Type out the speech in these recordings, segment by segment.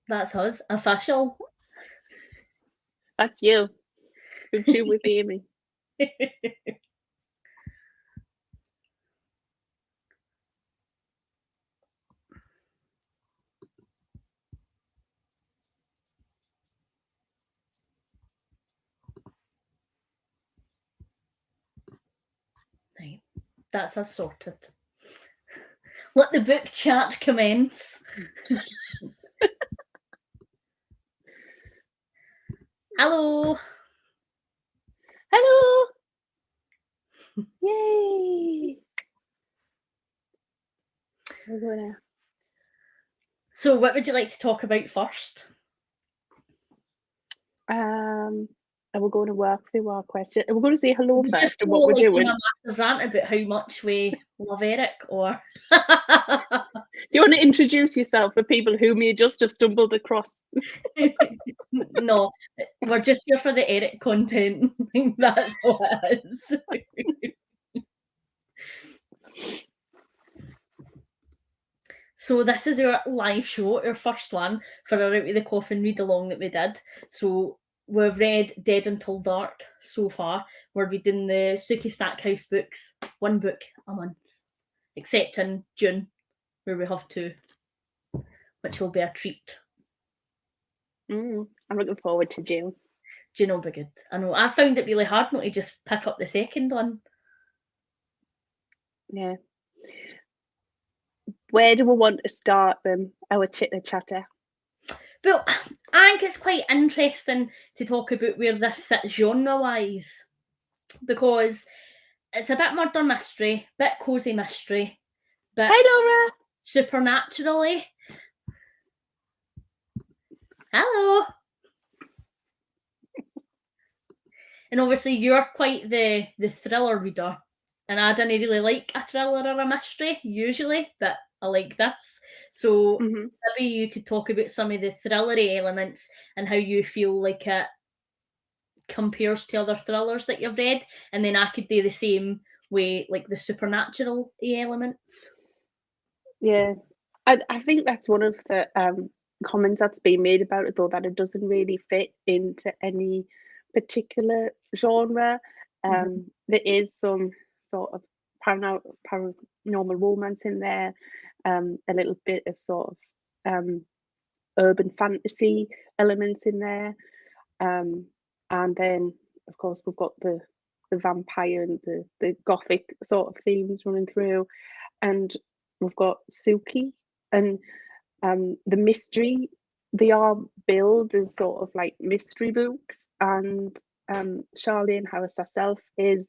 That's us, official. That's you. Spook Tube with Amy. Right, that's us sorted. Let the book chat commence. Hello. Hello. Yay. We're gonna. So, what would you like to talk about first? And we're going to work through our question. And we're going to say hello first Just and go what we're like on doing. a massive rant about how much we love Eric, or Do you want to introduce yourself for people who may just have stumbled across? no, we're just here for the Eric content. That's all it is. So this is our live show, our first one for our Out with the Coffin read along that we did. So we've read Dead Until Dark so far. We're reading the Suki Stackhouse books, one book a month, except in June, where we have two, which will be a treat. I'm looking forward to June. June will be good. I know. I found it really hard not to just pick up the second one. Yeah. Where do we want to start then, our chitter-chatter? But I think it's quite interesting to talk about where this sits genre-wise, because it's a bit murder mystery, bit cosy mystery, but Hi, Laura. supernaturally. Hello. And obviously you're quite the thriller reader, and I didn't really like a thriller or a mystery usually, but I like this. So maybe you could talk about some of the thrillery elements and how you feel like it compares to other thrillers that you've read, and then I could do the same way, like the supernatural elements. Yeah, I think that's one of the comments that's been made about it, though, that it doesn't really fit into any particular genre. There is some sort of paranormal romance in there, a little bit of sort of urban fantasy elements in there, and then of course we've got the vampire and the gothic sort of themes running through, and we've got Suki and the mystery. They are billed as sort of like mystery books, and Charlene Harris herself is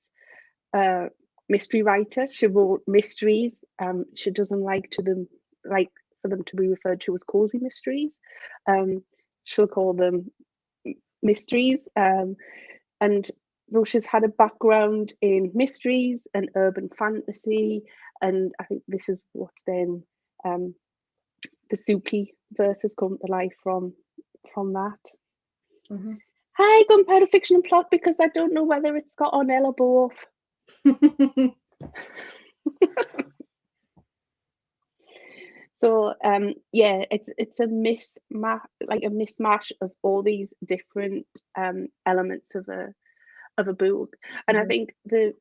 a mystery writer. She wrote mysteries. She doesn't like for them to be referred to as cozy mysteries. She'll call them mysteries, and so she's had a background in mysteries and urban fantasy, and I think this is what then the Suki verse has come to life from that. Hi, Gunpowder Fiction and Plot, because I don't know whether it's Scott or Nell or both. So yeah, it's a mismatch of all these different elements of a book, and I think the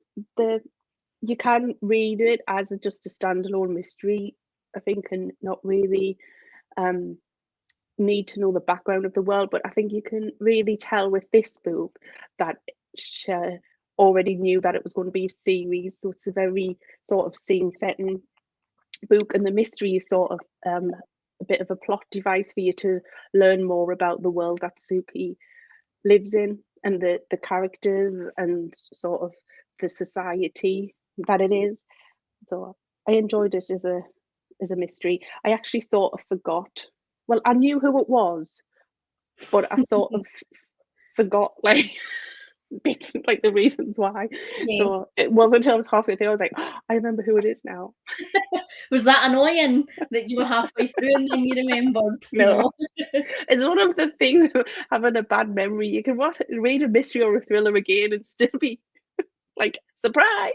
you can read it as just a standalone mystery, I think, and not really need to know the background of the world. But I think you can really tell with this book that she already knew that it was going to be a series, so it's a very sort of scene setting book, and the mystery is sort of a bit of a plot device for you to learn more about the world that Suki lives in, and the characters and sort of the society that it is. So I enjoyed it as a mystery. I actually sort of forgot. Well, I knew who it was, but I sort of forgot like bits, like the reasons why. Yeah. So it wasn't until I was halfway through I was like, oh, I remember who it is now. Was that annoying that you were halfway through and then you remembered? No. It's one of the things of having a bad memory. You can read a mystery or a thriller again and still be like, surprise.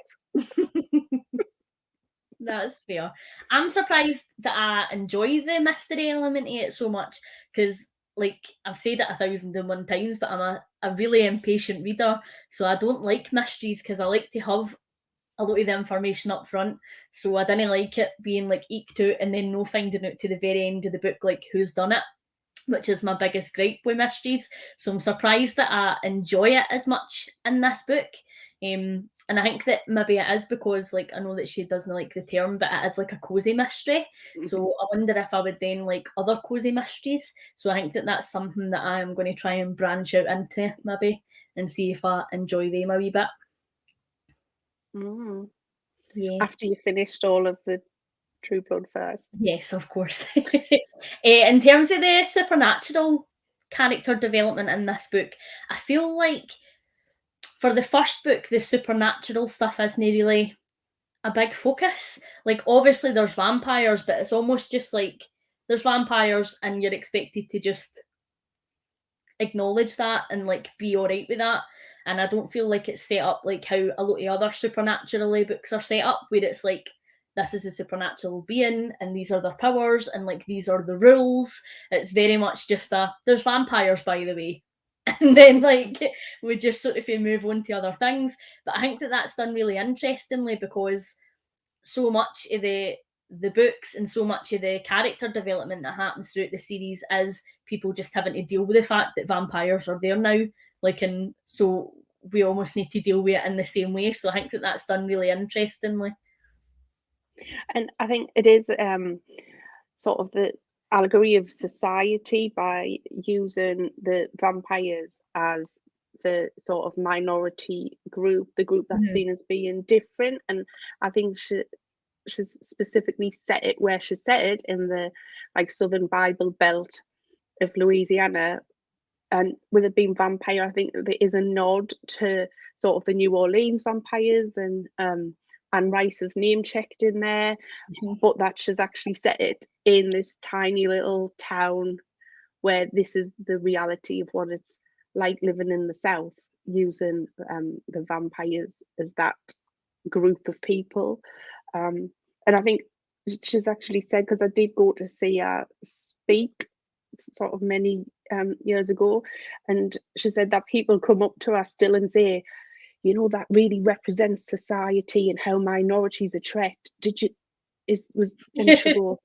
That's fair. I'm surprised that I enjoy the mystery element of it so much because, like, I've said it 1,001 times, but I'm a really impatient reader, so I don't like mysteries because I like to have a lot of the information up front. So I didn't like it being like eked out and then no finding out to the very end of the book like who's done it, which is my biggest gripe with mysteries. So I'm surprised that I enjoy it as much in this book. And I think that maybe it is because, like, I know that she doesn't like the term, but it is like a cozy mystery. So I wonder if I would then like other cozy mysteries. So I think that that's something that I'm going to try and branch out into maybe and see if I enjoy them a wee bit. Mm. Yeah. After you finished all of the True Blood first. Yes, of course. In terms of the supernatural character development in this book, I feel like for the first book, the supernatural stuff isn't really a big focus. Like, obviously, there's vampires, but it's almost just like there's vampires, and you're expected to just acknowledge that and like be all right with that. And I don't feel like it's set up like how a lot of other supernaturally books are set up, where it's like this is a supernatural being and these are their powers and like these are the rules. It's very much just a there's vampires, by the way. And then like we just sort of move on to other things. But I think that that's done really interestingly because so much of the books and so much of the character development that happens throughout the series is people just having to deal with the fact that vampires are there now, like, and so we almost need to deal with it in the same way. So I think that that's done really interestingly. And I think it is sort of the allegory of society by using the vampires as the sort of minority group, the group that's Mhm. seen as being different. And I think she's specifically set it where she set it in the like Southern Bible Belt of Louisiana. And with it being vampire, I think there is a nod to sort of the New Orleans vampires and Anne Rice's name checked in there, Mhm. but that she's actually set it in this tiny little town where this is the reality of what it's like living in the South, using the vampires as that group of people. And I think she's actually said, because I did go to see her speak sort of many years ago, and she said that people come up to her still and say, you know, that really represents society and how minorities are treated. Did you, is, was, and she'll go,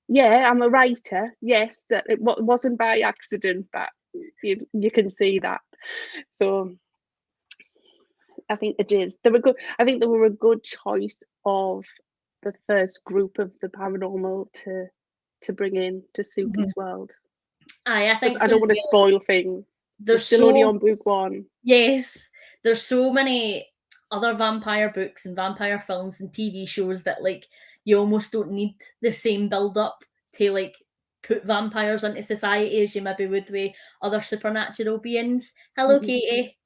yeah, I'm a writer. Yes, that it wasn't by accident that you can see that. So I think it is. They were good. I think they were a good choice of the first group of the paranormal to bring in to Mhm. Suki's world. Aye, I But think I so don't as want to well. spoil things. We're There's still only so on book one. Yes, there's so many other vampire books and vampire films and TV shows that like you almost don't need the same build up to like put vampires into society as you maybe would with other supernatural beings. Hello, Mhm. Katie.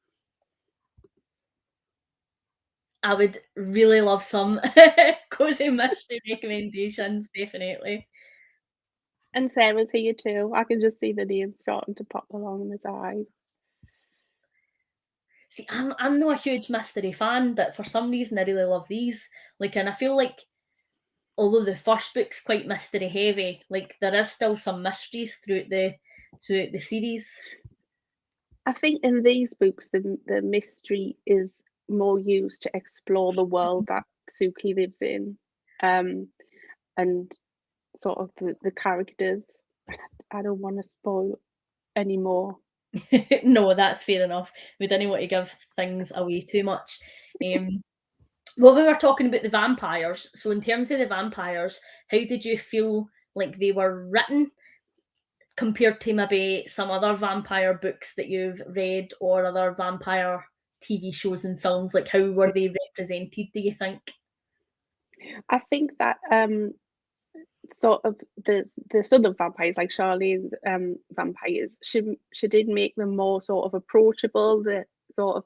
I would really love some cozy mystery recommendations, definitely. And Sarah's here too. I can just see the name starting to pop along in his eye. See, I'm not a huge mystery fan, but for some reason I really love these. Like, and I feel like although the first book's quite mystery heavy, like there is still some mysteries throughout the series. I think in these books, the mystery is more used to explore the world that Suki lives in, um, and sort of the characters. I don't want to spoil any more. No, that's fair enough. We didn't want to give things away too much. Um, well, we were talking about the vampires. So, in terms of the vampires, how did you feel like they were written compared to maybe some other vampire books that you've read or other vampire TV shows and films? Like, how were they represented, do you think? I think that sort of the southern vampires, like Charlene's vampires, she did make them more sort of approachable. The sort of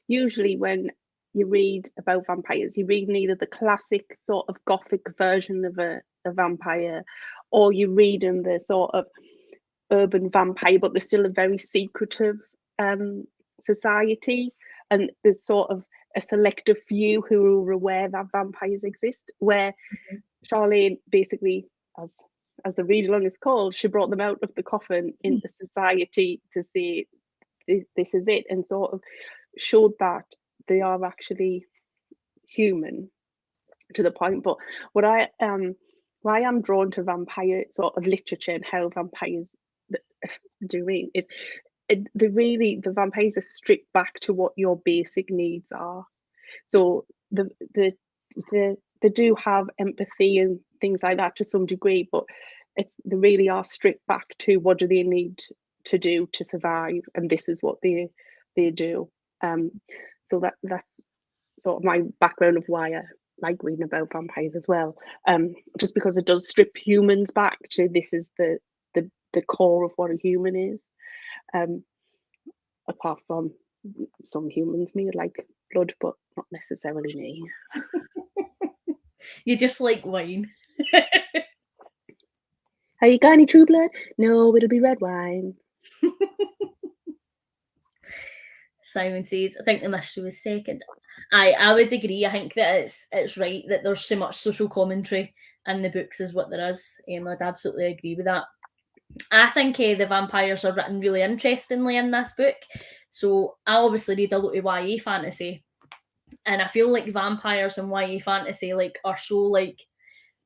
usually when you read about vampires, you read either the classic sort of gothic version of a vampire, or you read in the sort of urban vampire, but they're still a very secretive society, and the sort of a selective few who are aware that vampires exist, where Charlene basically, as the read along is called, she brought them out of the coffin into society to say this is it, and sort of showed that they are actually human to the point. But why I am drawn to vampire sort of literature and how vampires doing is the vampires are stripped back to what your basic needs are. So they do have empathy and things like that to some degree, but they really are stripped back to what do they need to do to survive, and this is what they do. So that's sort of my background of why I like reading about vampires as well. Just because it does strip humans back to this is the core of what a human is. Apart from some humans may like blood, but not necessarily me. You just like wine. Have you got any true blood? No, it'll be red wine. Simon says, I think the mystery was second. I would agree. I think that it's right that there's so much social commentary in the books as what there is. I'd absolutely agree with that. I think the vampires are written really interestingly in this book. So I obviously read a lot of YA fantasy, and I feel like vampires in YA fantasy like are so like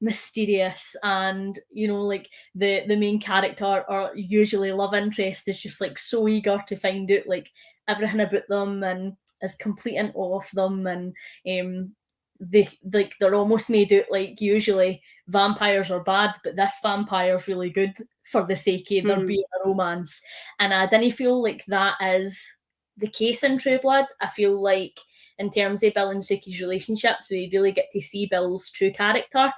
mysterious, and like the main character or usually love interest is just like so eager to find out like everything about them and is complete in awe of them, and they're almost made out like usually vampires are bad, but this vampire's really good for the sake of there being a romance. And I didn't feel like that is the case in True Blood. I feel like in terms of Bill and Suki's relationships, we really get to see Bill's true character.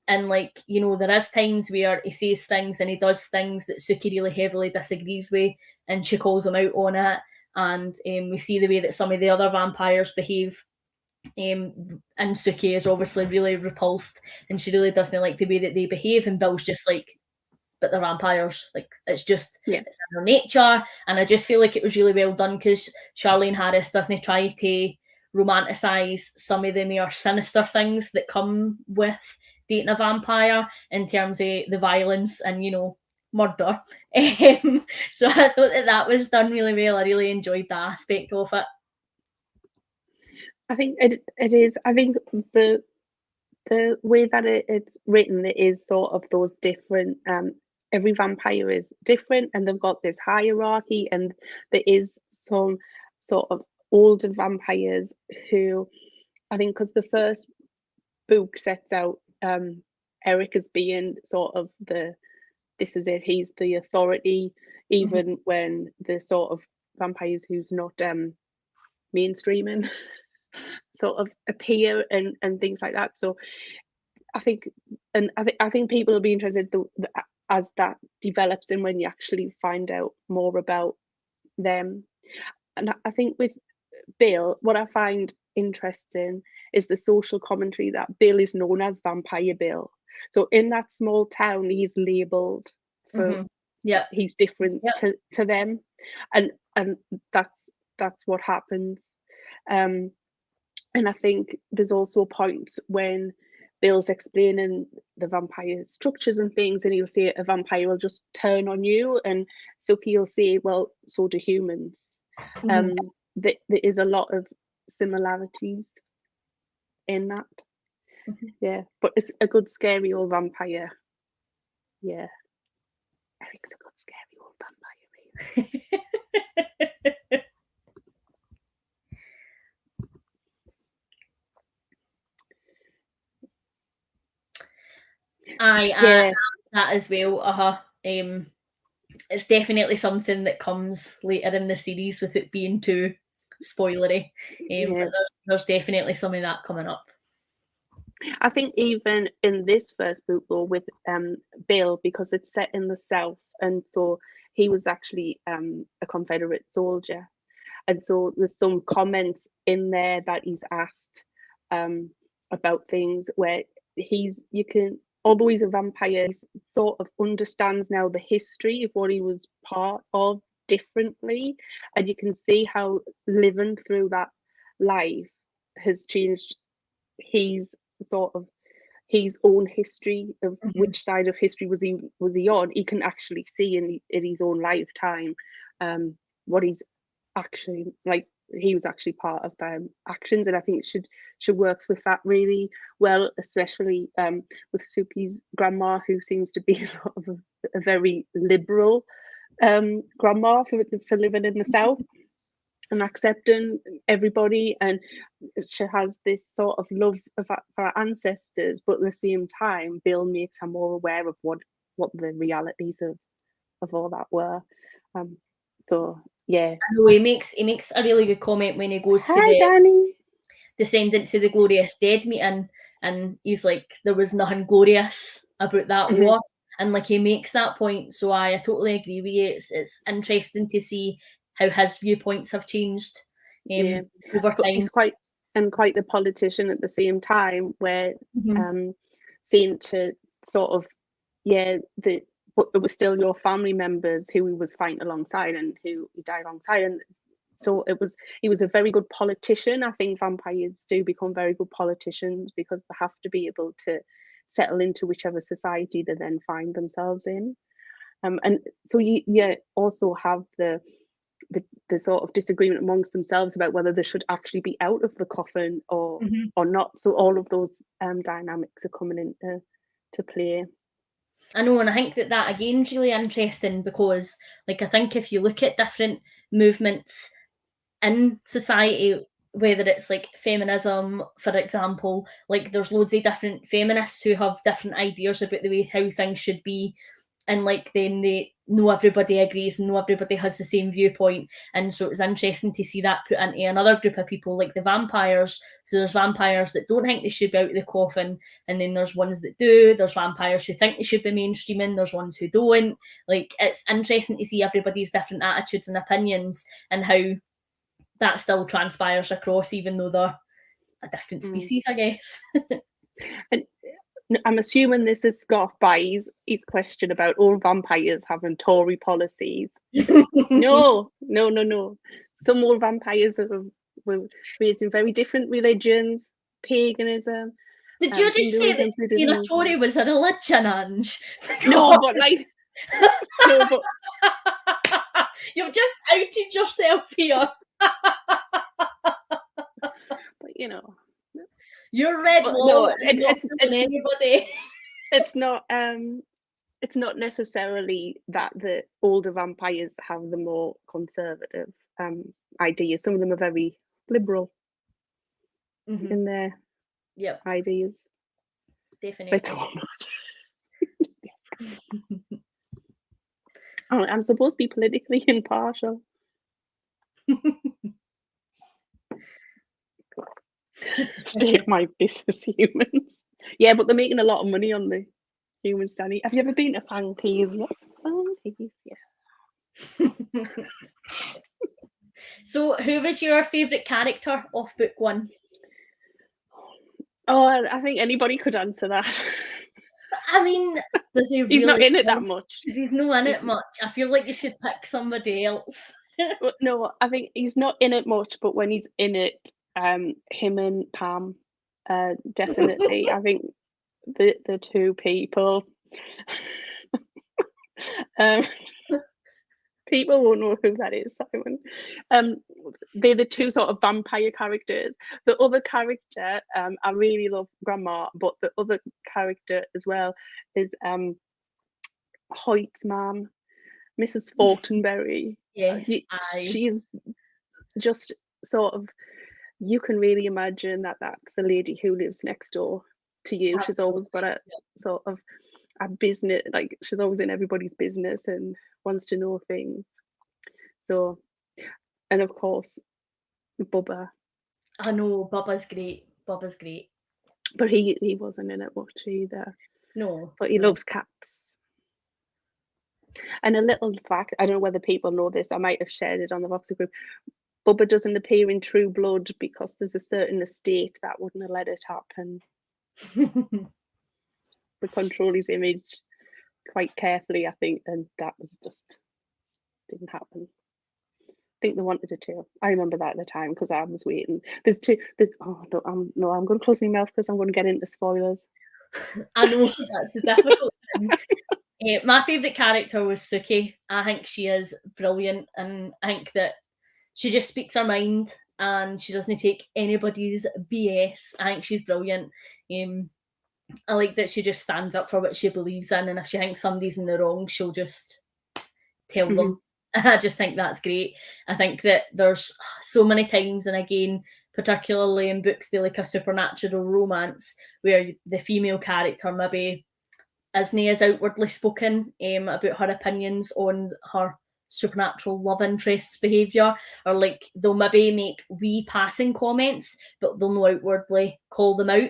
And like, there is times where he says things and he does things that Suki really heavily disagrees with, and she calls him out on it. And we see the way that some of the other vampires behave. And Suki is obviously really repulsed, and she really doesn't like the way that they behave. And Bill's just like, but they're vampires. Like, it's just, it's in their nature. And I just feel like it was really well done because Charlene Harris doesn't try to romanticize some of the more sinister things that come with dating a vampire in terms of the violence and murder. So I thought that was done really well. I really enjoyed that aspect of it. I think it is. I think the way that it's written, it is sort of those different. Every vampire is different, and they've got this hierarchy, and there is some sort of older vampires who, I think, because the first book sets out Eric as being sort of this is it, he's the authority, even when the sort of vampires who's not mainstreaming sort of appear and things like that. So I think, and I think people will be interested as that develops and when you actually find out more about them. And I think with Bill, what I find interesting is the social commentary that Bill is known as Vampire Bill. So in that small town, he's labelled for he's different to them, and that's what happens. And I think there's also a point when Bill's explaining the vampire structures and things, and he'll say a vampire will just turn on you, and Suki will say, well, so do humans. There is a lot of similarities in that. Yeah, but it's a good scary old vampire. Yeah, Eric's a good scary old vampire. I that as well. It's definitely something that comes later in the series without being too spoilery. But there's definitely some of that coming up. I think even in this first book, though, with Bill, because it's set in the South, and so he was actually a Confederate soldier, and so there's some comments in there that he's asked about things where although he's a vampire, he sort of understands now the history of what he was part of differently, and you can see how living through that life has changed his sort of his own history of which side of history was he on. He can actually see in his own lifetime what he's actually like. He was actually part of actions, and I think she works with that really well, especially with Suki's grandma, who seems to be sort of a very liberal grandma for living in the South and accepting everybody, and she has this sort of love for our ancestors, but at the same time Bill makes her more aware of what the realities of all that were. So yeah, I know he makes a really good comment when he goes to hi Danny, Descendants of the Glorious Dead meeting, and he's like, there was nothing glorious about that war, and like he makes that point. So I totally agree with you. It's interesting to see how his viewpoints have changed over but time. he's quite the politician at the same time, where saying to sort of but it was still your family members who he was fighting alongside and who he died alongside, and so he was a very good politician. I think vampires do become very good politicians because they have to be able to settle into whichever society they then find themselves in, and so you also have the sort of disagreement amongst themselves about whether they should actually be out of the coffin or not. So all of those dynamics are coming into play. I know, and I think that again is really interesting because, like, I think if you look at different movements in society, whether it's like feminism, for example, like there's loads of different feminists who have different ideas about the way how things should be, and like then they know everybody agrees and know everybody has the same viewpoint, and so it's interesting to see that put into another group of people like the vampires. So there's vampires that don't think they should be out of the coffin, and then there's ones that do. There's vampires who think they should be mainstreaming, there's ones who don't. Like, it's interesting to see everybody's different attitudes and opinions and how that still transpires across, even though they're a different species, I guess. And I'm assuming this is scoffed by his question about all vampires having Tory policies. No. Some old vampires were raised in very different religions, paganism. Did you just say that being a Tory was a religion, Ange? No, but like, no, but you've just outed yourself here. But you know, you're red wall. No, anybody. It's not necessarily that the older vampires have the more conservative ideas. Some of them are very liberal in their ideas. Definitely. But I'm supposed to be politically impartial. Take my business, humans. Yeah, but they're making a lot of money on the humans, Danny. Have you ever been to Fantasia? So, who was your favourite character of book one? Oh, I think anybody could answer that. I mean, he's not in it that much. Because he's not in it much. I feel like you should pick somebody else. No, I think he's not in it much, but when he's in it, him and Pam, definitely. I think the two people. People won't know who that is, Simon. They're the two sort of vampire characters. The other character, I really love Grandma, but the other character as well is Hoyt's mum, Mrs. Fortenberry. Yes, she's just sort of, you can really imagine that that's the lady who lives next door to you. She's always got a sort of a business, like she's always in everybody's business and wants to know things. So, and of course, Bubba. I know, Bubba's great. But he wasn't in it much either. No. But he loves cats. And a little fact, I don't know whether people know this, I might have shared it on the Voxer group. Bubba doesn't appear in True Blood because there's a certain estate that wouldn't have let it happen. They control his image quite carefully, I think, and that was just didn't happen. think they wanted a 2. I remember that at the time because I was waiting. There's 2. Oh no, I'm going to close my mouth because I'm going to get into spoilers. I know that's the difficult thing. My favourite character was Suki. I think she is brilliant, and I think that she just speaks her mind and she doesn't take anybody's BS. I think she's brilliant. I like that she just stands up for what she believes in, and if she thinks somebody's in the wrong, she'll just tell them. I just think that's great. I think that there's so many times, and again, particularly in books with like a supernatural romance, where the female character maybe isn't as outwardly spoken about her opinions on her supernatural love interest's behaviour, or like they'll maybe make wee passing comments, but they'll not outwardly call them out.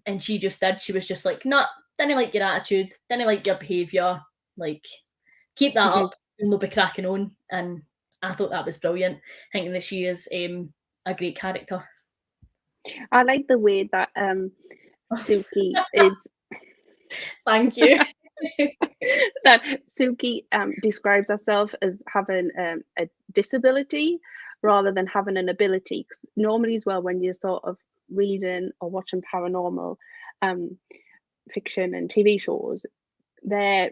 And she just did. She was just like, nah, didn't like your attitude, didn't like your behaviour, like keep that up, you'll be cracking on. And I thought that was brilliant, thinking that she is a great character. I like the way that Suki is. Thank you. That Suki describes herself as having a disability rather than having an ability. Because normally, as well, when you're sort of reading or watching paranormal fiction and TV shows, their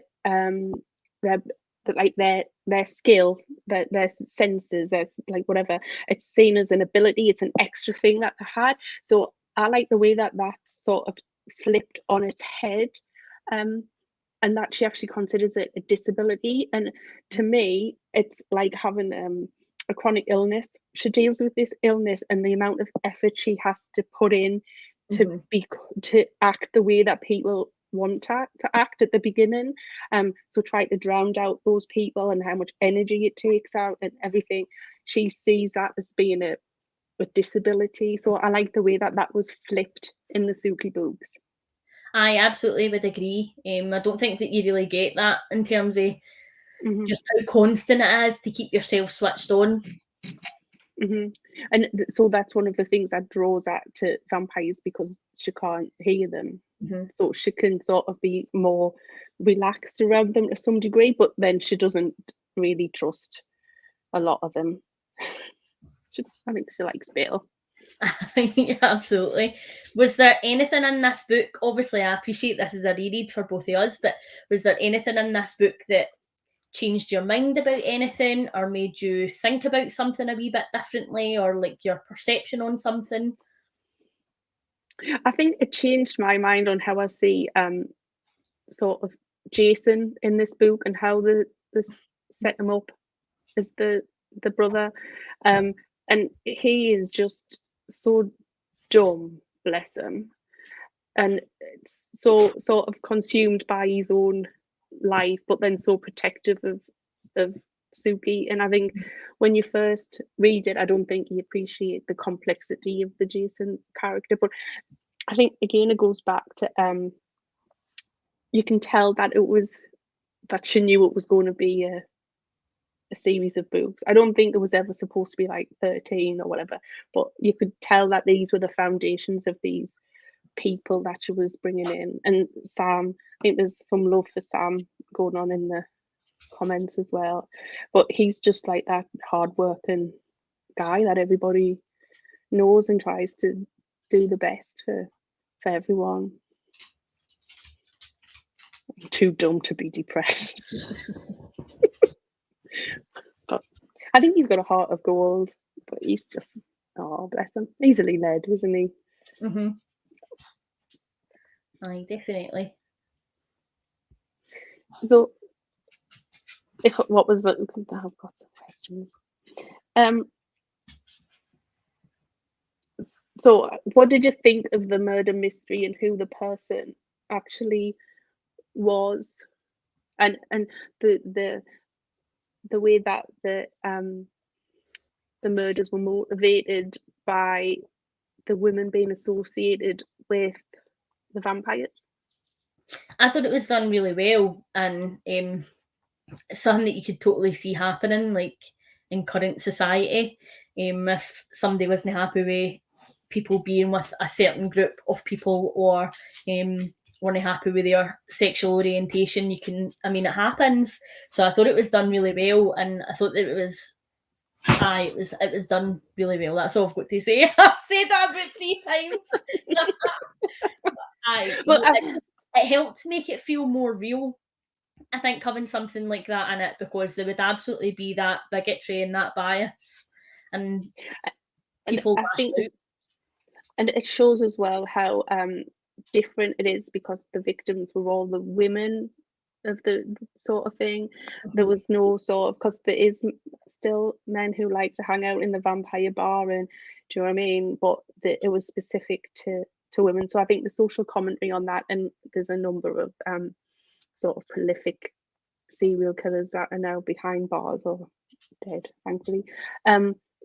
skill, their senses, their like whatever, it's seen as an ability. It's an extra thing that they had. So I like the way that that's sort of flipped on its head. And that she actually considers it a disability. And to me, it's like having a chronic illness. She deals with this illness, and the amount of effort she has to put in to to act the way that people want to act at the beginning. So try to drown out those people and how much energy it takes out and everything. She sees that as being a disability. So I like the way that that was flipped in the Suki books. I absolutely would agree. I don't think that you really get that in terms of just how constant it is to keep yourself switched on. And so that's one of the things that draws out to vampires, because she can't hear them. So she can sort of be more relaxed around them to some degree, but then she doesn't really trust a lot of them. I think she likes Bill. Yeah, absolutely. Was there anything in this book? Obviously, I appreciate this is a reread for both of us, but was there anything in this book that changed your mind about anything, or made you think about something a wee bit differently, or like your perception on something? I think it changed my mind on how I see sort of Jason in this book, and how they set him up as the brother. And he is just so dumb, bless him, and so sort of consumed by his own life, but then so protective of Suki. And I think when you first read it, I don't think you appreciate the complexity of the Jason character. But I think again it goes back to you can tell that she knew it was going to be a series of books. I don't think it was ever supposed to be like 13 or whatever, but you could tell that these were the foundations of these people that she was bringing in. And Sam, I think there's some love for Sam going on in the comments as well, but he's just like that hard-working guy that everybody knows and tries to do the best for everyone. I'm too dumb to be depressed. But I think he's got a heart of gold, but he's just, oh bless him, easily led, isn't he? Aye, definitely. So what was the, I've got some questions. So what did you think of the murder mystery and who the person actually was, and the way that the murders were motivated by the women being associated with the vampires? I thought it was done really well, and something that you could totally see happening, like in current society. If somebody wasn't happy with people being with a certain group of people, or weren't happy with their sexual orientation, it happens. So I thought it was done really well, and I thought that it was done really well. That's all I've got to say. I've said that about 3 times. It helped make it feel more real, I think, having something like that in it, because there would absolutely be that bigotry and that bias, and people lashed out. And it shows as well how different it is, because the victims were all the women of the sort of thing. There was no sort of, because there is still men who like to hang out in the vampire bar, and do you know what I mean? But it was specific to women. So I think the social commentary on that, and there's a number of sort of prolific serial killers that are now behind bars or dead, thankfully.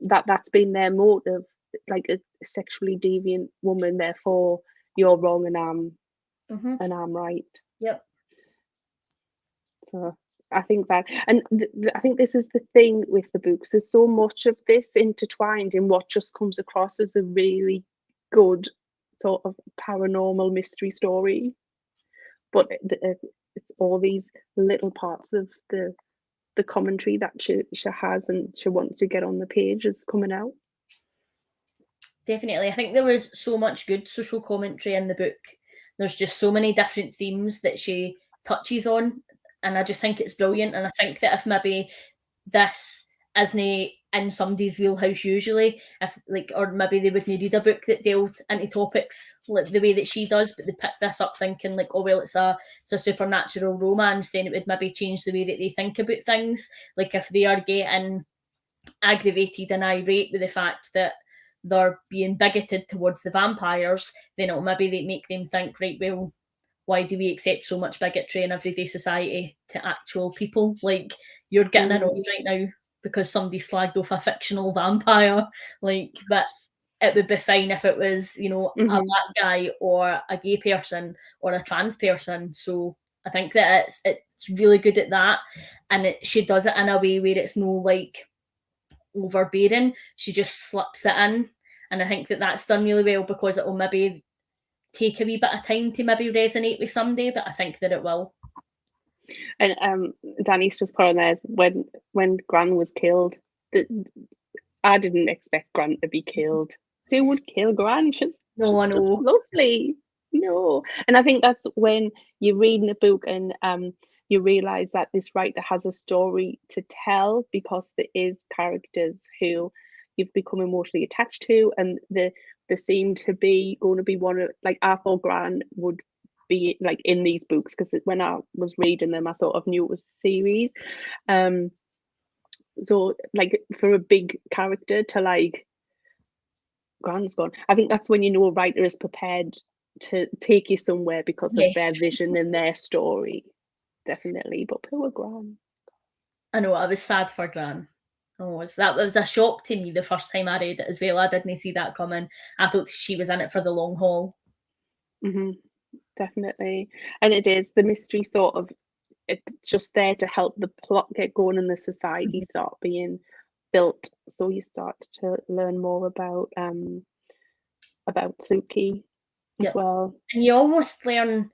That's been their motive, like a sexually deviant woman, therefore you're wrong and I'm right. Yep. So I think that, and I think this is the thing with the books. There's so much of this intertwined in what just comes across as a really good sort of paranormal mystery story, but it's all these little parts of the commentary that she has and she wants to get on the page is coming out. Definitely. I think there was so much good social commentary in the book. There's just so many different themes that she touches on, and I just think it's brilliant. And I think that if maybe this isn't in somebody's wheelhouse usually, or maybe they would need a book that delved into topics like the way that she does, but they picked this up thinking like, oh well, it's a supernatural romance, then it would maybe change the way that they think about things. Like if they are getting aggravated and irate with the fact that they're being bigoted towards the vampires, then it'll maybe make them think, right, well, why do we accept so much bigotry in everyday society to actual people? Like, you're getting annoyed right now because somebody slagged off a fictional vampire. Like, but it would be fine if it was, a black guy or a gay person or a trans person. So I think that it's really good at that, and she does it in a way where it's no like overbearing. She just slips it in, and I think that that's done really well, because it will maybe take a wee bit of time to maybe resonate with somebody, but I think that it will. And Danny's just put on there, when Gran was killed, I didn't expect Gran to be killed. Who would kill Gran? She's just lovely. No. And I think that's when you're reading a book and you realise that this writer has a story to tell, because there is characters who you've become emotionally attached to, and they seem to be going to be one of, like, I thought Gran would be like in these books, because when I was reading them I sort of knew it was a series. So like for a big character to like Gran's gone, I think that's when you know a writer is prepared to take you somewhere because of their vision and their story. Definitely. But poor Gran. I know, I was sad for Gran. That was a shock to me the first time I read it as well. I didn't see that coming. I thought she was in it for the long haul. Definitely. And it is the mystery sort of, it's just there to help the plot get going and the society start being built, so you start to learn more about Suki as well. And you almost learn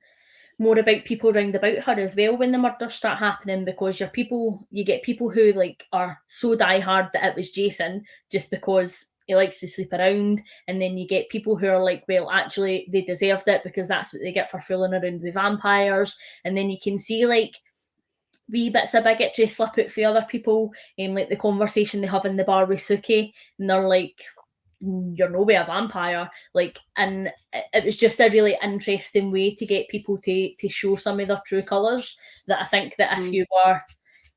more about people round about her as well when the murders start happening, because you get people who like are so diehard that it was Jason just because he likes to sleep around, and then you get people who are like, well, actually they deserved it because that's what they get for fooling around with vampires. And then you can see like wee bits of bigotry slip out for other people, and like the conversation they have in the bar with Suki, and they're like, you're no way a vampire, like, and it was just a really interesting way to get people to show some of their true colours, that I think that if you were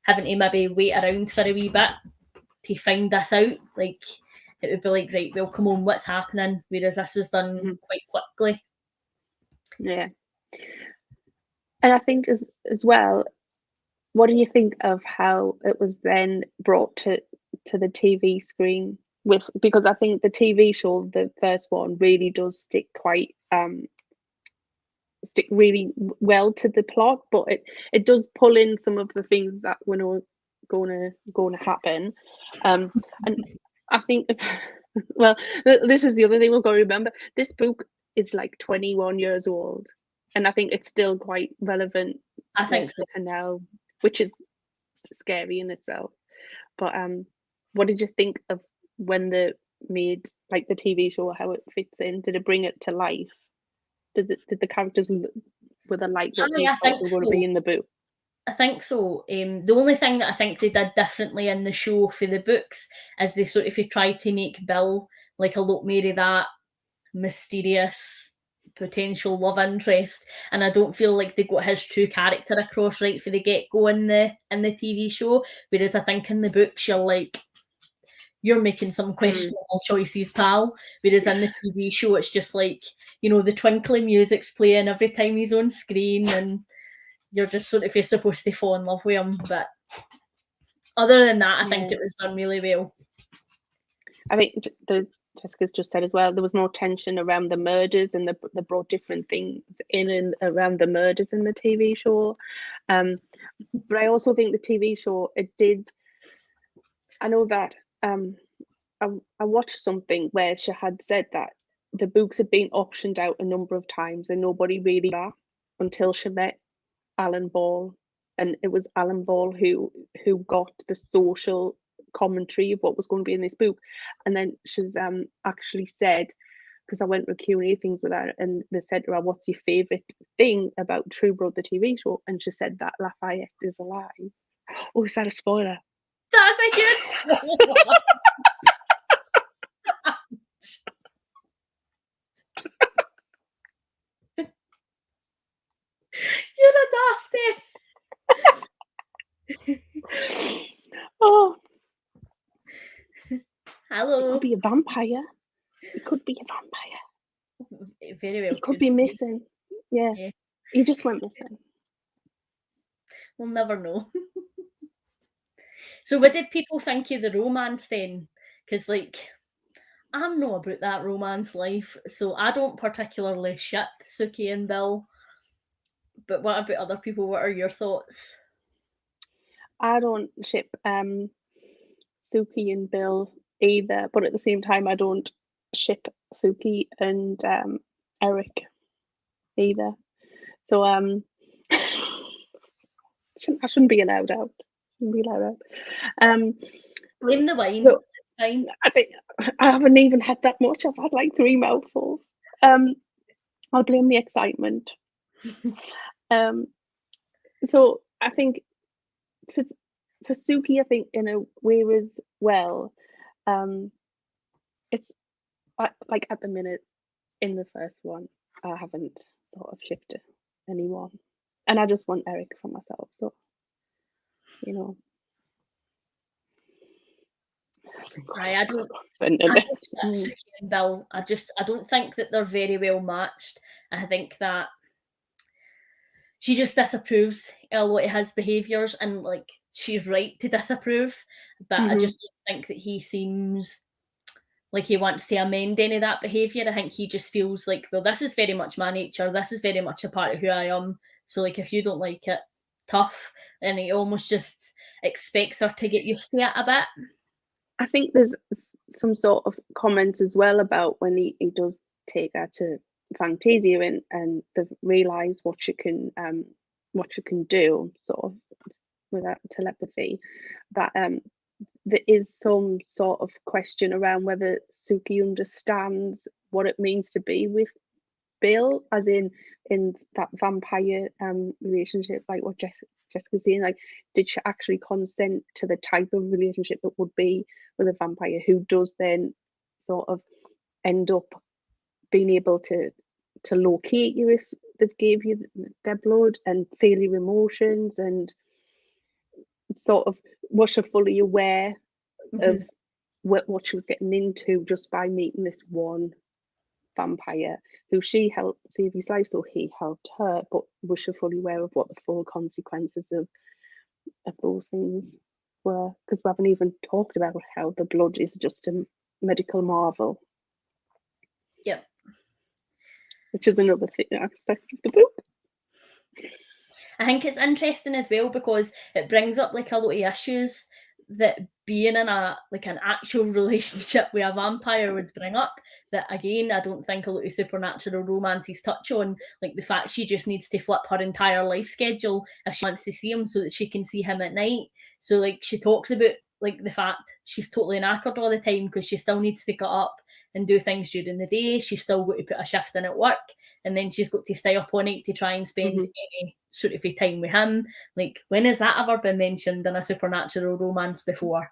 having to maybe wait around for a wee bit to find this out, like, it would be like, right, well, come on, what's happening? Whereas this was done quite quickly. Yeah. And I think as well, what do you think of how it was then brought to the TV screen? Because I think the TV show, the first one, really does stick really well to the plot, but it does pull in some of the things that were not going to happen. And I think it's well, this is the other thing we've got to remember. This book is like 21 years old. And I think it's still quite relevant I think so. to now, which is scary in itself. But what did you think of when they made like the TV show, how it fits in? Did it bring it to life? Did the characters, were they like what you I thought think they were going to so. be in the book? I think so. The only thing that I think they did differently in the show for the books is they sort of tried to make Bill like a lot more of that mysterious potential love interest, and I don't feel like they got his true character across right for the get-go in the TV show. Whereas I think in the books you're like, you're making some questionable choices, pal. Whereas in the TV show it's just like, you know, the twinkly music's playing every time he's on screen, and you're just sort of supposed to fall in love with him. But other than that, I think it was done really well. I think Jessica's just said as well, there was more tension around the murders, and they brought different things in and around the murders in the TV show. But I also think the TV show, it did. I know that I watched something where she had said that the books had been optioned out a number of times and nobody really got until she met Alan Ball, and it was Alan Ball who got the social commentary of what was going to be in this book. And then she's actually said, because I went through Q&A things with her, and they said to her, what's your favourite thing about True Blood, the TV show? And she said that Lafayette is alive. Oh, is that a spoiler? That's a huge spoiler. You're a dafty. Oh, hello. It could be a vampire. It could be a vampire. Very well. He could be missing. Yeah. He just went missing. We'll never know. So what did people think of the romance then? Because like, I'm not about that romance life, so I don't particularly ship Suki and Bill. But what about other people? What are your thoughts? I don't ship Suki and Bill either, but at the same time, I don't ship Suki and Eric either. So I shouldn't be allowed out. Blame the wine. So Fine. I think I haven't even had that much. I've had like 3 mouthfuls. I'll blame the excitement. So I think for Suki, I think in a way as well, it's like at the minute in the first one, I haven't sort of shifted anyone, and I just want Eric for myself. So, you know, I don't Suki and Bill. I don't think that they're very well matched. I think that she just disapproves a lot of his behaviours, and like she's right to disapprove, but I just don't think that he seems like he wants to amend any of that behaviour. I think he just feels like, well, this is very much my nature, this is very much a part of who I am, so like if you don't like it, tough. And he almost just expects her to get used to it a bit. I think there's some sort of comments as well about when he does take her to Fantasia, and they've realised what you can do, sort of, with that telepathy, that there is some sort of question around whether Suki understands what it means to be with Bill, as in that vampire relationship, like what Jessica's saying, like, did she actually consent to the type of relationship it would be with a vampire who does then sort of end up being able to locate you if they've gave you their blood and feel your emotions, and sort of was she fully aware of what she was getting into just by meeting this one vampire who she helped save his life, so he helped her, but was she fully aware of what the full consequences of those things were? Because we haven't even talked about how the blood is just a medical marvel. Yep. Which is another aspect of the book. I think it's interesting as well because it brings up like a lot of issues that being in an actual relationship with a vampire would bring up, that again I don't think a lot of supernatural romances touch on, like the fact she just needs to flip her entire life schedule if she wants to see him so that she can see him at night. So like she talks about like the fact she's totally knackered all the time because she still needs to get up and do things during the day. She's still got to put a shift in at work, and then she's got to stay up all night to try and spend any sort of time with him. Like, when has that ever been mentioned in a supernatural romance before?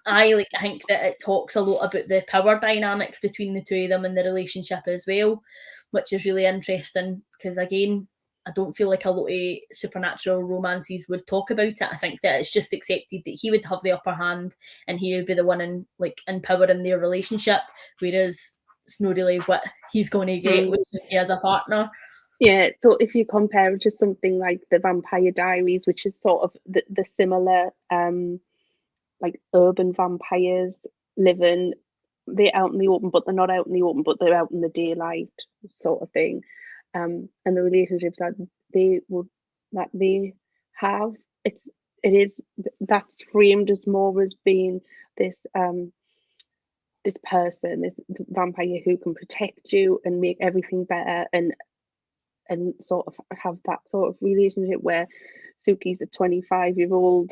I think that it talks a lot about the power dynamics between the two of them and the relationship as well, which is really interesting because, again, I don't feel like a lot of supernatural romances would talk about it. I think that it's just accepted that he would have the upper hand and he would be the one in empowering their relationship, whereas it's not really what he's going to get with Suki as a partner. Yeah, so if you compare it to something like the Vampire Diaries, which is sort of the similar, like urban vampires living, they're out in the open, but they're not out in the open, but they're out in the daylight sort of thing. And the relationships that they have, that's framed as more as being this this person, this vampire who can protect you and make everything better, and sort of have that sort of relationship where Suki's a 25-year-old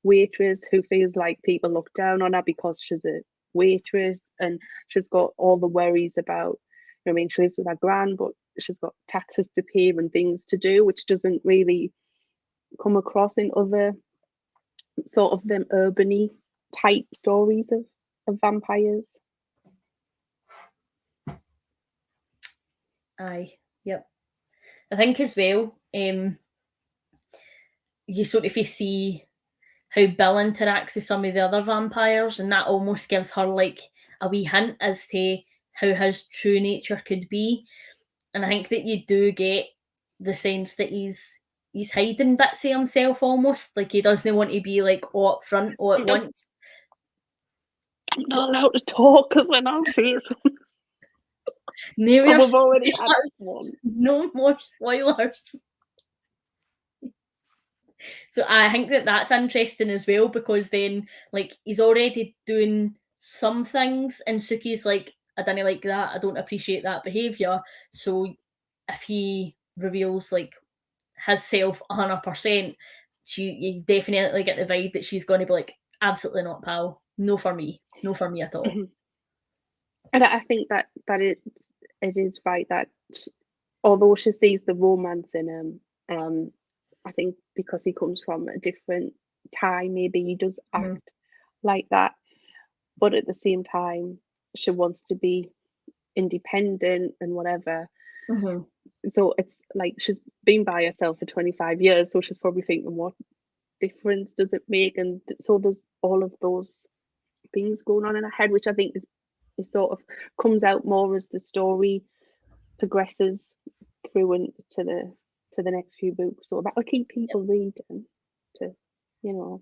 waitress who feels like people look down on her because she's a waitress, and she's got all the worries about, I mean, she lives with her gran, but she's got taxes to pay and things to do, which doesn't really come across in other sort of them urban-y type stories of vampires. Aye, yep. I think as well, you sort of see how Bill interacts with some of the other vampires, and that almost gives her like a wee hint as to how his true nature could be. And I think that you do get the sense that he's hiding bits of himself almost, like he doesn't want to be like all up front all at once. I'm not allowed to talk because then I'll say something. No, we've already had one. No more spoilers. So I think that that's interesting as well, because then like he's already doing some things and Suki's like, I didn't like that, I don't appreciate that behaviour. So if he reveals like his self 100%, you definitely get the vibe that she's going to be like, absolutely not, pal, no for me at all. And I think that it is right that although she sees the romance in him, I think because he comes from a different time, maybe he does act like that. But at the same time, she wants to be independent and whatever. So it's like she's been by herself for 25 years, so she's probably thinking, what difference does it make? And so there's all of those things going on in her head, which I think is sort of comes out more as the story progresses through and to the next few books. So that'll keep people reading to, you know.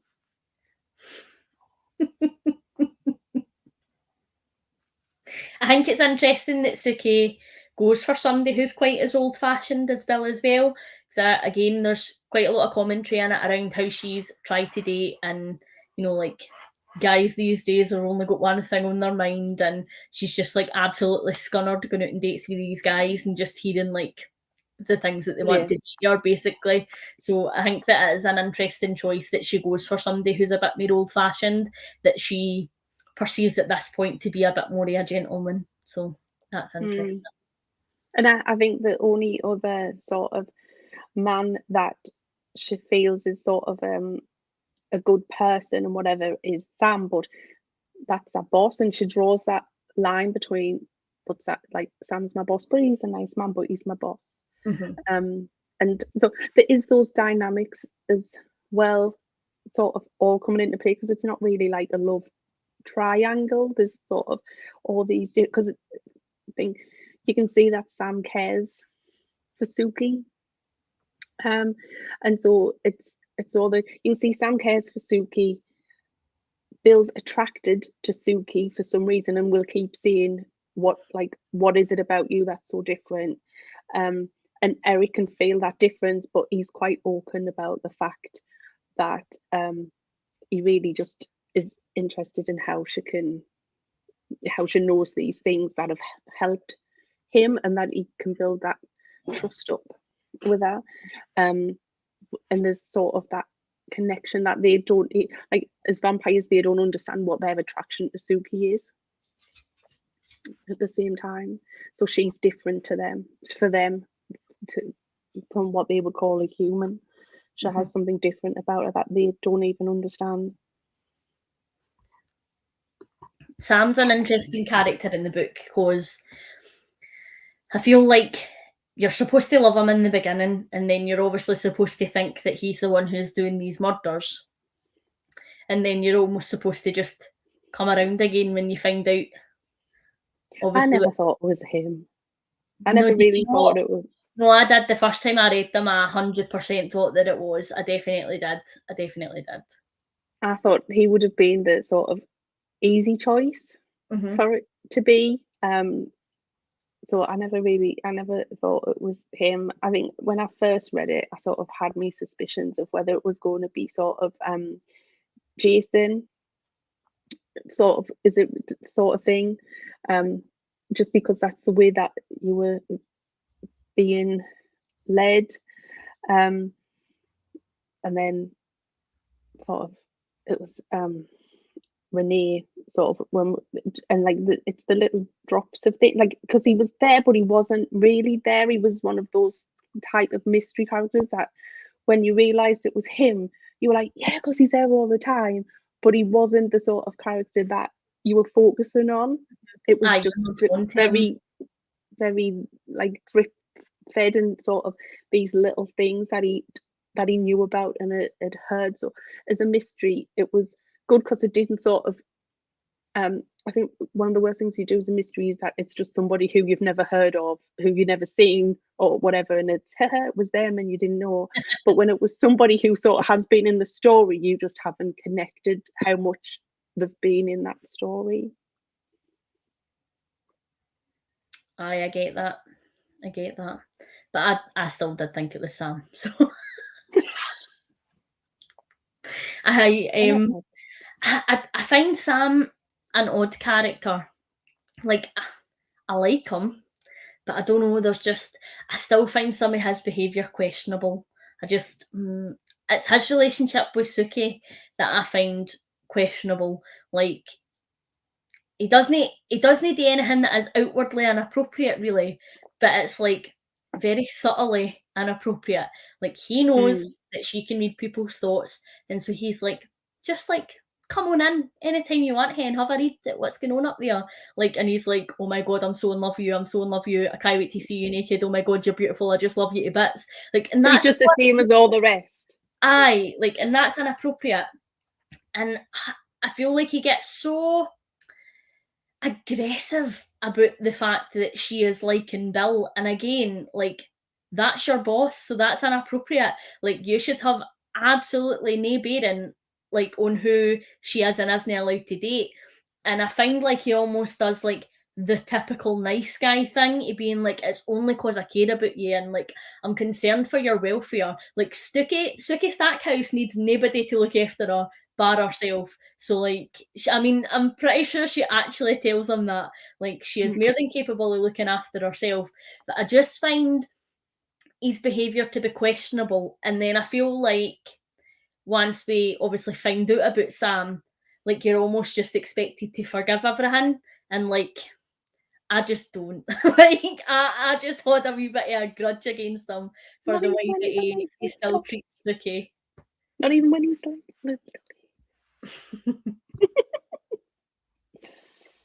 I think it's interesting that Suki goes for somebody who's quite as old-fashioned as Bill as well. Because again, there's quite a lot of commentary in it around how she's tried to date, and you know, like guys these days have only got one thing on their mind, and she's just like absolutely scunnered going out on dates with these guys and just hearing like the things that they want to hear, basically. So I think that it is an interesting choice that she goes for somebody who's a bit more old-fashioned, that she perceives at this point to be a bit more of a gentleman. So that's interesting. And I think the only other sort of man that she feels is sort of a good person and whatever is Sam, but that's her boss, and she draws that line between what's that, like, Sam's my boss, but he's a nice man, but he's my boss. And so there is those dynamics as well, sort of all coming into play, because it's not really like a love triangle. There's sort of all these, because I think you can see that Sam cares for Suki, and so it's all the, you can see Sam cares for Suki, Bill's attracted to Suki for some reason, and we'll keep seeing what is it about you that's so different, and Eric can feel that difference, but he's quite open about the fact that he really just is interested in how she knows these things that have helped him, and that he can build that trust up with her. And there's sort of that connection that they don't, like, as vampires, they don't understand what their attraction to Suki is at the same time. So she's different to them, from what they would call a human. She has something different about her that they don't even understand. Sam's an interesting character in the book because I feel like you're supposed to love him in the beginning, and then you're obviously supposed to think that he's the one who's doing these murders. And then you're almost supposed to just come around again when you find out. Obviously, I never thought it was him. I never really thought it was. No, I did. The first time I read them, I 100% thought that it was. I definitely did. I thought he would have been the sort of easy choice for it to be. So I never thought it was him. I think when I first read it, I sort of had my suspicions of whether it was going to be sort of Jason sort of thing, just because that's the way that you were being led, and then sort of it was Renee sort of it's the little drops of things, like, because he was there but he wasn't really there. He was one of those type of mystery characters that when you realized it was him, you were like, yeah, because he's there all the time, but he wasn't the sort of character that you were focusing on. It was just very, very like drip fed and sort of these little things that he knew about and had heard. So as a mystery, it was good because it didn't sort of I think one of the worst things you do as a mystery is that it's just somebody who you've never heard of, who you've never seen or whatever, and it was them and you didn't know. But when it was somebody who sort of has been in the story, you just haven't connected how much they've been in that story. I get that. But I still did think it was Sam. So I find Sam an odd character. Like, I like him, but I don't know, I still find some of his behaviour questionable. It's his relationship with Suki that I find questionable. Like, he doesn't do anything that is outwardly inappropriate, really, but it's like very subtly inappropriate. Like, he knows that she can read people's thoughts, and so he's like, just like, come on in anytime you want, Hen, have a read at what's going on up there. Like, and he's like, oh my god, I'm so in love with you, I can't wait to see you naked, oh my god, you're beautiful, I just love you to bits. Like, and so that's he's just the same as all the rest. Aye, like, and that's inappropriate. And I feel like he gets so aggressive about the fact that she is liking Bill, and again, like, that's your boss, so that's inappropriate. Like, you should have absolutely no bearing, like, on who she is and isn't allowed to date. And I find like he almost does like the typical nice guy thing, to being like, it's only because I care about you and like I'm concerned for your welfare. Like, Suki Stackhouse needs nobody to look after her bar herself. So like, I'm pretty sure she actually tells him that, like, she is more than capable of looking after herself. But I just find his behaviour to be questionable. And then I feel like once we obviously find out about Sam, like, you're almost just expected to forgive everything, and like, I just don't. Like, I just had a wee bit of a grudge against him for the way that he still treats Suki. Not even when he's like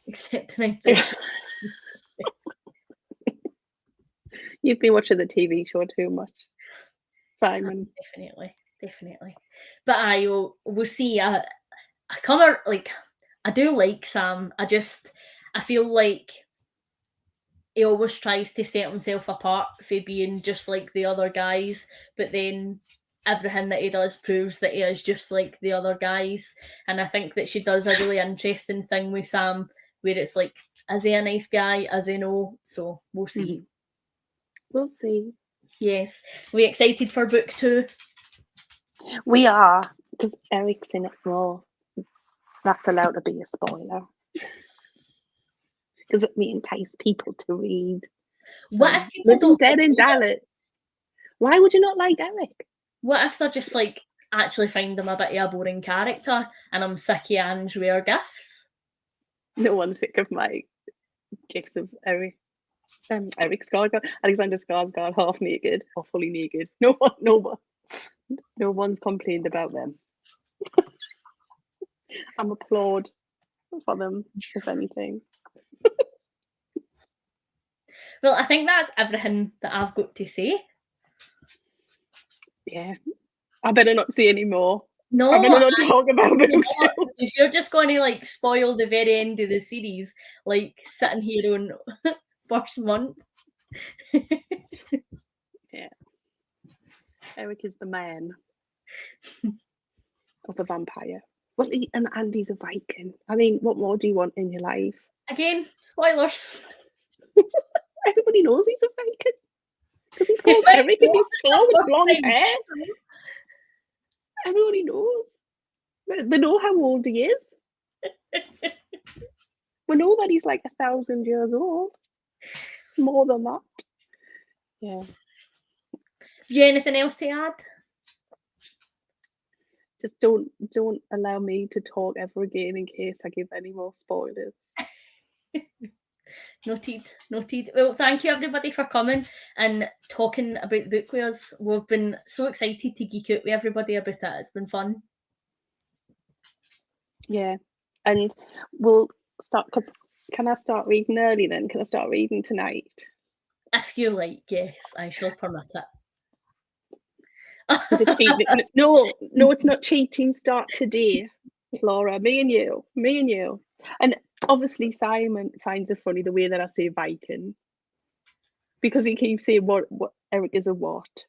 Except when I think you've been watching the TV show too much, Simon. Definitely. But we'll see. I do like Sam. I feel like he always tries to set himself apart for being just like the other guys, but then everything that he does proves that he is just like the other guys. And I think that she does a really interesting thing with Sam, where it's like, is he a nice guy? Is he no? So we'll see. We'll see. Yes. We excited for book 2? We are. Because Eric's in it more. That's allowed to be a spoiler. Because it may entice people to read. What if people Living don't Dead like in it? Dallas? Why would you not like Eric? What if they're just like actually find him a bit of a boring character and I'm sick of Ange with her gifts? No one's sick of my gifts of Eric. Eric Skarsgård, Alexander Skarsgård, half naked or fully naked. No one's complained about them. I'm applaud for them, if anything. Well, I think that's everything that I've got to say. Yeah, I better not say any more. No, I better not talk about them because you're just going to like spoil the very end of the series, like sitting here on first month. Yeah, Eric is the man of a vampire. Well, and Andy's a Viking. I mean, what more do you want in your life? Again, spoilers. Everybody knows he's a Viking because he's called Eric and he's tall with blonde hair. Everybody knows. They know how old he is. We know that he's like 1,000 years old. More than that. Yeah. Have you anything else to add? Just don't allow me to talk ever again in case I give any more spoilers. Noted. Well, thank you everybody for coming and talking about the book with us. We've been so excited to geek out with everybody about it. It's been fun. Yeah, and we'll start. Can I start reading early then? Can I start reading tonight? If you like, yes, I shall permit it. Is it cheating? No, it's not cheating. Start today, Laura. Me and you. And obviously Simon finds it funny the way that I say Viking, because he keeps saying what Eric is a what?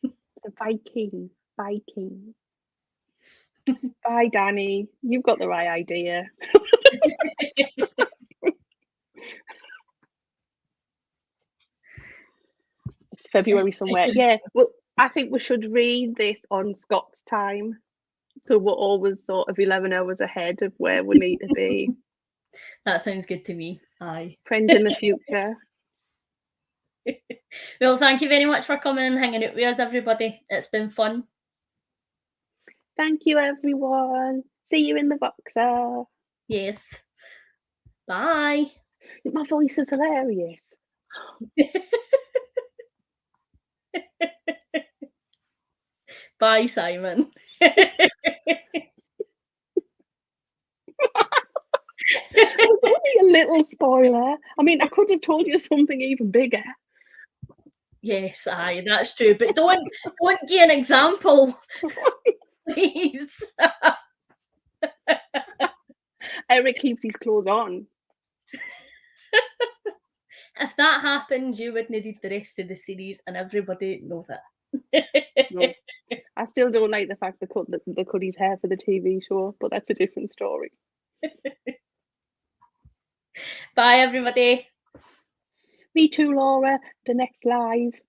A Viking. Bye, Danny. You've got the right idea. It's February somewhere. Yeah. Well, I think we should read this on Scott's time, so we're always sort of 11 hours ahead of where we need to be. That sounds good to me. Aye. Friends in the future. Well, thank you very much for coming and hanging out with us, everybody. It's been fun. Thank you, everyone. See you in the Voxer. Yes. Bye. My voice is hilarious. Bye, Simon. It was only a little spoiler. I mean, I could have told you something even bigger. Yes, aye, that's true. But don't give an example, please. Eric keeps his clothes on. If that happened, you wouldn't read the rest of the series, and everybody knows it. No. I still don't like the fact they cut his hair for the TV show, but that's a different story. Bye, everybody. Me too, Laura. The next live.